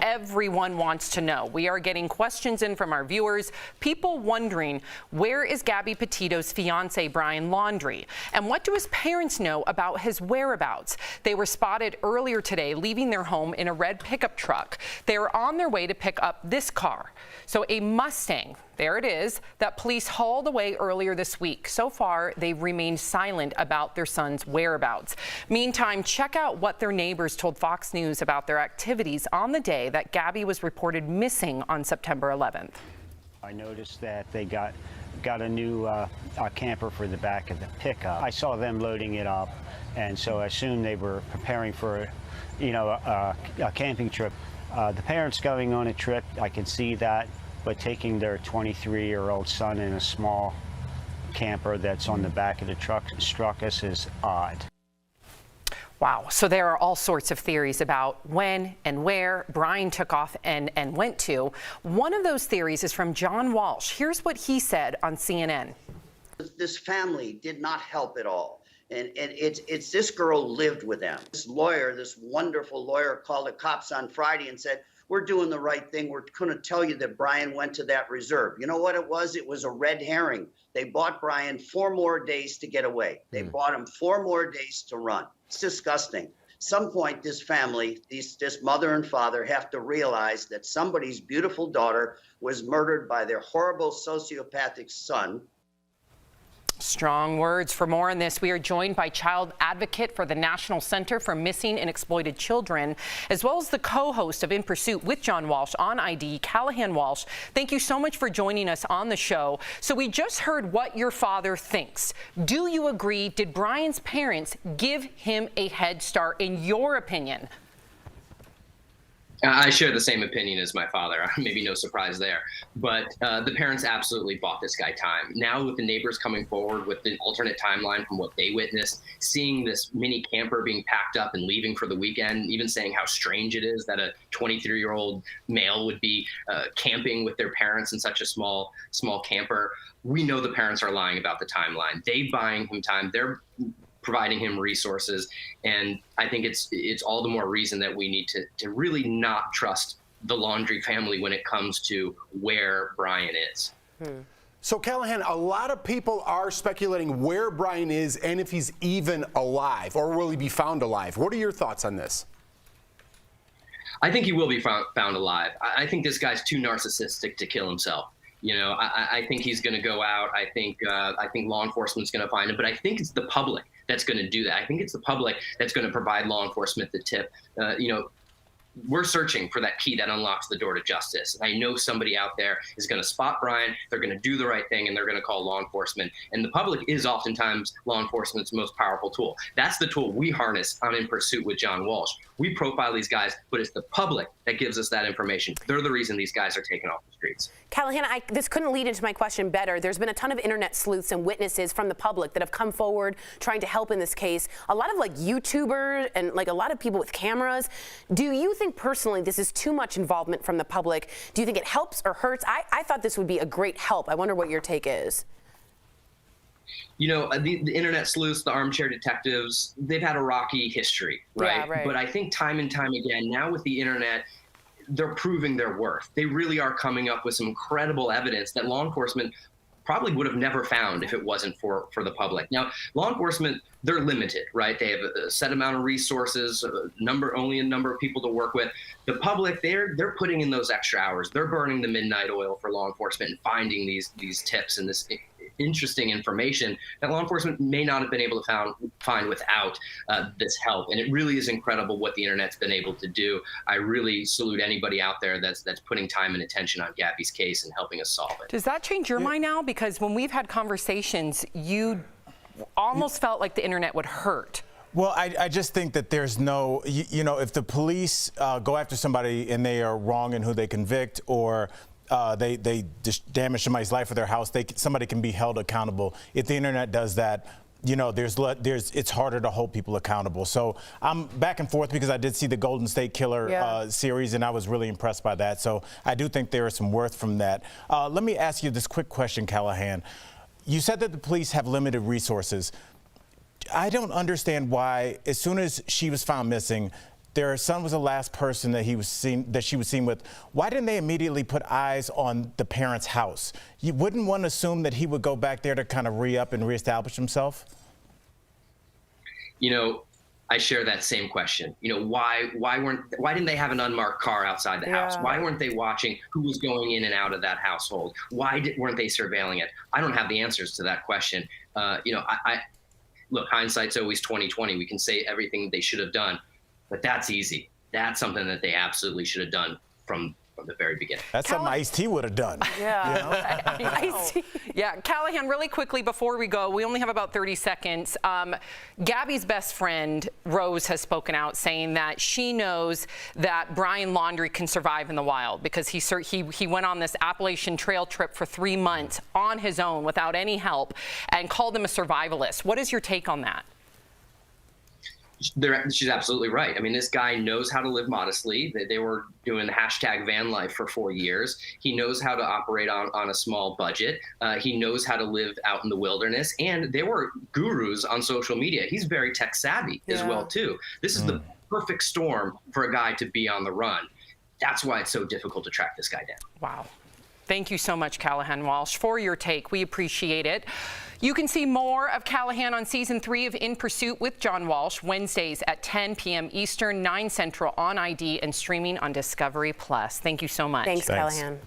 everyone wants to know. We are getting questions in from our viewers, people wondering, where is Gabby Petito's fiance, Brian Laundrie? And what do his parents know about his whereabouts? They were spotted earlier today leaving their home in a red pickup truck. They were on their way to pick up this car. So a Mustang, there it is, that police hauled away earlier this week. So far, they've remained silent about their son's whereabouts. Meantime, check out what their neighbors told Fox News about their activities on the day that Gabby was reported missing on September 11th. I noticed that they got a new camper for the back of the pickup. I saw them loading it up, and so I assumed they were preparing for, a camping trip. The parents going on a trip, I can see that, but taking their 23-year-old son in a small camper that's on the back of the truck struck us as odd. Wow. So there are all sorts of theories about when and where Brian took off and went to. One of those theories is from John Walsh. Here's what he said on CNN. This family did not help at all. And it's this girl lived with them. This lawyer, this wonderful lawyer, called the cops on Friday and said, we're doing the right thing. We're going to tell you that Brian went to that reserve. You know what it was? It was a red herring. They bought Brian 4 more days to get away. They bought him 4 more days to run. It's disgusting. At some point, this family, this mother and father have to realize that somebody's beautiful daughter was murdered by their horrible sociopathic son. Strong words. For more on this, we are joined by child advocate for the National Center for Missing and Exploited Children, as well as the co-host of In Pursuit with John Walsh on ID, Callahan Walsh. Thank you so much for joining us on the show. So we just heard what your father thinks. Do you agree? Did Brian's parents give him a head start, in your opinion? I share the same opinion as my father. Maybe no surprise there. But the parents absolutely bought this guy time. Now with the neighbors coming forward with an alternate timeline from what they witnessed, seeing this mini camper being packed up and leaving for the weekend, even saying how strange it is that a 23-year-old male would be camping with their parents in such a small camper. We know the parents are lying about the timeline. They're buying him time. They're providing him resources, and I think it's all the more reason that we need to really not trust the Laundrie family when it comes to where Brian is. So Callahan, a lot of people are speculating where Brian is and if he's even alive, or will he be found alive? What are your thoughts on this? I think he will be found alive. I think this guy's too narcissistic to kill himself. I think he's going to go out. I think law enforcement's going to find him, but I think it's the public that's going to do that. I think it's the public that's going to provide law enforcement the tip. We're searching for that key that unlocks the door to justice. I know somebody out there is going to spot Brian, they're going to do the right thing, and they're going to call law enforcement. And the public is oftentimes law enforcement's most powerful tool. That's the tool we harness on In Pursuit with John Walsh. We profile these guys, but it's the public that gives us that information. They're the reason these guys are taken off the streets. Callahan, this couldn't lead into my question better. There's been a ton of internet sleuths and witnesses from the public that have come forward trying to help in this case. A lot of YouTubers and a lot of people with cameras. Do you think personally this is too much involvement from the public? Do you think it helps or hurts? I thought this would be a great help. I wonder what your take is. The internet sleuths, the armchair detectives, they've had a rocky history, right? Yeah, right. But I think time and time again, now with the internet, they're proving their worth. They really are coming up with some incredible evidence that law enforcement probably would have never found if it wasn't for the public. Now, law enforcement, they're limited, right? They have a set amount of resources, only a number of people to work with. The public, they're putting in those extra hours. They're burning the midnight oil for law enforcement and finding these tips and this interesting information that law enforcement may not have been able to find without this help. And it really is incredible what the internet's been able to do. I really salute anybody out there that's putting time and attention on Gabby's case and helping us solve it. Does that change your mind now? Because when we've had conversations, you almost felt like the internet would hurt. Well, I just think that there's no, if the police go after somebody and they are wrong in who they convict, or they just damage somebody's life or their house, somebody can be held accountable. If the internet does that, it's harder to hold people accountable. So I'm back and forth because I did see the Golden State Killer series, and I was really impressed by that. So I do think there is some worth from that. Let me ask you this quick question, Callahan. You said that the police have limited resources. I don't understand why, as soon as she was found missing, their son was the last person that she was seen with. Why didn't they immediately put eyes on the parents' house? You wouldn't one assume that he would go back there to kind of re-up and reestablish himself? You know, I share that same question. You know, why didn't they have an unmarked car outside the house? Why weren't they watching who was going in and out of that household? Weren't they surveilling it? I don't have the answers to that question. You know, look, hindsight's always 20/20. We can say everything they should have done, but that's easy. That's something that they absolutely should have done from the very beginning. That's something Ice-T would have done. Yeah. You know? Ice-T. Yeah, Callahan, really quickly before we go, we only have about 30 seconds. Gabby's best friend, Rose, has spoken out saying that she knows that Brian Laundrie can survive in the wild because he went on this Appalachian Trail trip for 3 months on his own without any help and called him a survivalist. What is your take on that? She's absolutely right. I mean, this guy knows how to live modestly. They were doing the hashtag van life for 4 years. He knows how to operate on a small budget. He knows how to live out in the wilderness. And they were gurus on social media. He's very tech savvy as well, too. This is the perfect storm for a guy to be on the run. That's why it's so difficult to track this guy down. Wow. Thank you so much, Callahan Walsh, for your take. We appreciate it. You can see more of Callahan on Season 3 of In Pursuit with John Walsh, Wednesdays at 10 p.m. Eastern, 9 Central on ID and streaming on Discovery+. Thank you so much. Thanks, Callahan.